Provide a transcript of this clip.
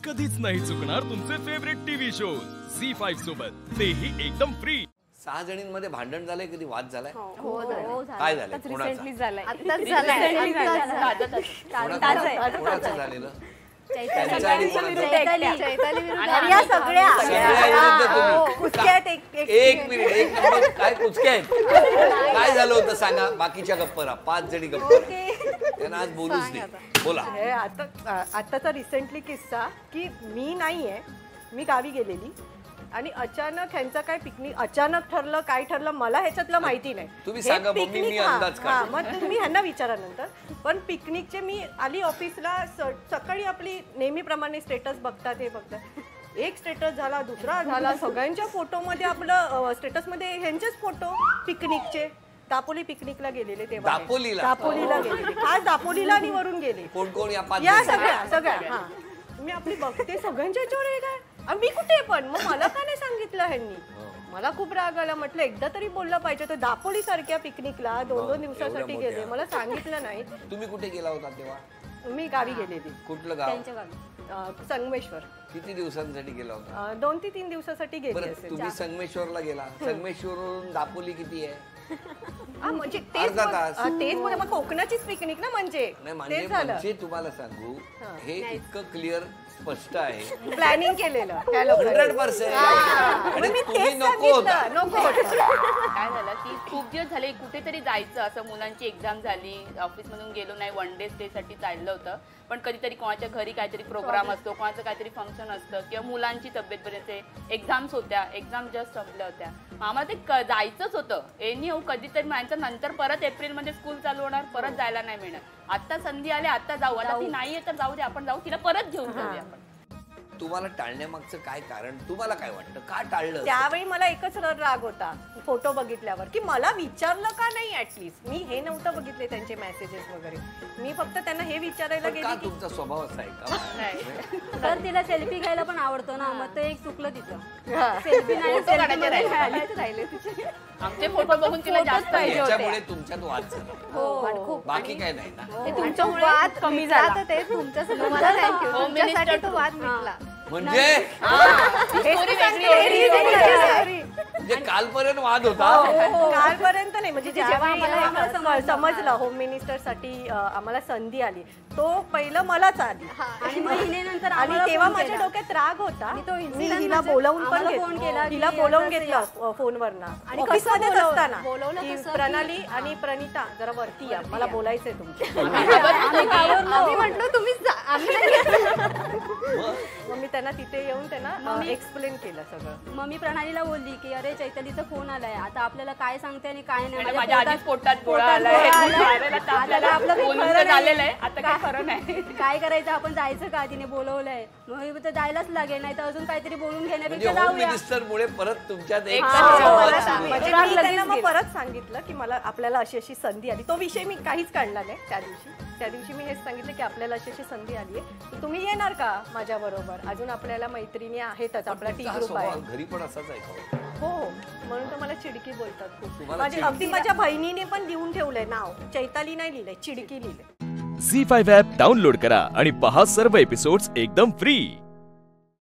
कधीच नाही चुकणार तुमचे फेवरेट टीव्ही शो झी5 सोबत, तेही एकदम फ्री। 6 जणींमध्ये भांडण झालंय, कधी वाद झालाय? हो झालं. काय झालं? रिसेंटली झालंय. कोणाचं झालेलं? एक मिनिट काय कुचके आहेत? काय झालं होतं सांगा. बाकीच्या गप्पा 5 जणी गप्पा त्यांना आज बोलूच दे. बोला. आताचा रिसेंटली किस्सा की मी नाहीये, मी गावी गेलेली आणि अचानक ह्यांचं काय पिकनिक अचानक ठरलं, काय ठरलं मला ह्याच्यातलं माहिती नाही. तुम्ही सांगा मम्मी, मी अंदाज काढतो. मग तुम्ही ह्यांना विचारा नंतर. पण पिकनिकचे मी आली ऑफिसला, सकाळी आपली नेहमीप्रमाणे स्टेटस बघतात, हे बघतात. एक स्टेटस झाला, दुसरा झाला, सगळ्यांच्या फोटोमध्ये आपलं स्टेटसमध्ये ह्यांचेच फोटो पिकनिकचे. दापोली पिकनिकला गेलेले तेव्हा. दापोलीला गेलेले, आज दापोलीला आणि वरून गेले. कोण कोण या सगळ्या मी आपली बघते सगळ्यांच्या याच्यावर आहे काय, आणि मी कुठे पण. मग मला का नाही सांगितलं ह्यांनी? मला खूप राग आला. म्हटलं एकदा तरी बोललं पाहिजे. तर दापोली सारख्या पिकनिकला 2-2 दिवसासाठी गेले, मला सांगितलं नाही. तुम्ही कुठे गेला होता तेव्हा? मी गावी गेलेली. कुठलं गाव? संगमेश्वर. किती दिवसांसाठी गेला होता? 2 ते 3 दिवसासाठी गेले. तुम्ही संगमेश्वरला गेला. संगमेश्वरवरून दापोली किती आहे? म्हणजे तेच मग कोकणाचीच पिकनिक ना. म्हणजे तुम्हाला सांगू, हे इतकं क्लिअर स्पष्ट आहे. प्लॅनिंग केलेलं 100%. नको काय झालं की खूप दिवस झाले कुठेतरी जायचं, असं मुलांची एक्झाम झाली, ऑफिस मधून गेलो नाही, 1 डे स्टे साठी चाललं होतं. पण कधीतरी कोणाच्या घरी काहीतरी प्रोग्राम असतो, कोणाचं काहीतरी फंक्शन असतं, किंवा मुलांची तब्येत बरी, एक्झाम्स होत्या, एक्झाम जस्ट संपल्या होत्या. आम्हाला ते जायचंच होतं. एनी हो कधीतरी माहिती, नंतर परत एप्रिलमध्ये स्कूल चालू होणार, परत जायला नाही मिळणार. आता संधी आली, आता जाऊ. आता ती नाहीये तर जाऊ दे, आपण जाऊ, तिला परत घेऊन जाऊया आपण. तुम्हाला टाळण्यामागचं काय कारण? तुम्हाला काय वाटतं का टाळलं? त्यावेळी मला एकच राग होता फोटो बघितल्यावर, की मला विचारलं का नाही. ऍटलीस्ट मी हे नव्हतं बघितले त्यांचे मेसेजेस वगैरे. मी फक्त त्यांना हे विचारायला गेले की तुमचा स्वभाव असा आहे का? तर तिला सेल्फी घ्यायला पण आवडतो ना, मग ते एक चुकलं तिचं. सेल्फी नाही राहिले तिचे. आमचे फोटो बघून तिला जास्त पाहिजे होते. त्यामुळे तुमच्यात वाद झाला. बाकी काय नाही ना. तुमच्यामुळे वाद कमी झाला. ते तुमच्यासाठी तो वाद मिटला. म्हणजे कालपर्यंत वाद होता. कालपर्यंत नाही, म्हणजे जेव्हा आम्हाला समजलं होम मिनिस्टर साठी आम्हाला संधी आली, तो पहिलं मलाच आली. आणि महिन्यानंतर आणि तेव्हा माझ्या डोक्यात राग होता. मी हिला बोलावून पण हिला बोलावून घेतलं फोनवरनं. आणि ऑफिसमध्येच असताना की प्रणाली आणि प्रणिता जरा वरती या, मला बोलायचंय तुमचं. आम्ही म्हटलं तुम्हीच जा, आम्ही मग मी त्यांना तिथे येऊन त्यांना एक्सप्लेन केलं सगळं. मग मी प्रणालीला बोलली की अरे चैतालीचा फोन आलाय, आता आपल्याला काय सांगते आणि काय नाही. माझ्या आधीच पोटात गोळा आलाय, आता काय खरं नाही. काय करायचं, आपण जायचं का? तिने बोलवलंय, मग तर जायलाच लागेल, नाही तर अजून काहीतरी बोलून घेण्यापेक्षा जाऊया. मिनिस्टरमुळे परत तुमच्यात एक त्यांना मग परत सांगितलं की मला आपल्याला अशी अशी संधी आली. तो विषय मी काहीच काढला नाही त्या दिवशी मी हेच सांगितलं की आपल्याला अशी अशी संधी आली आहे, तुम्ही येणार का माझ्या बरोबर? अजून आपल्याला मैत्रिणी आहेतच, आपला टी ग्रुप आहे. घरी पण असाच आहे. हो, म्हणून तर मला चिडकी बोलतात खूप. अगदी माझ्या बहिणीने पण लिहून ठेवलंय नाव, चैताली नाही लिहिलंय, चिडकी लिहिलंय. झी5 ॲप डाउनलोड करा आणि पहा सर्व एपिसोड्स एकदम फ्री.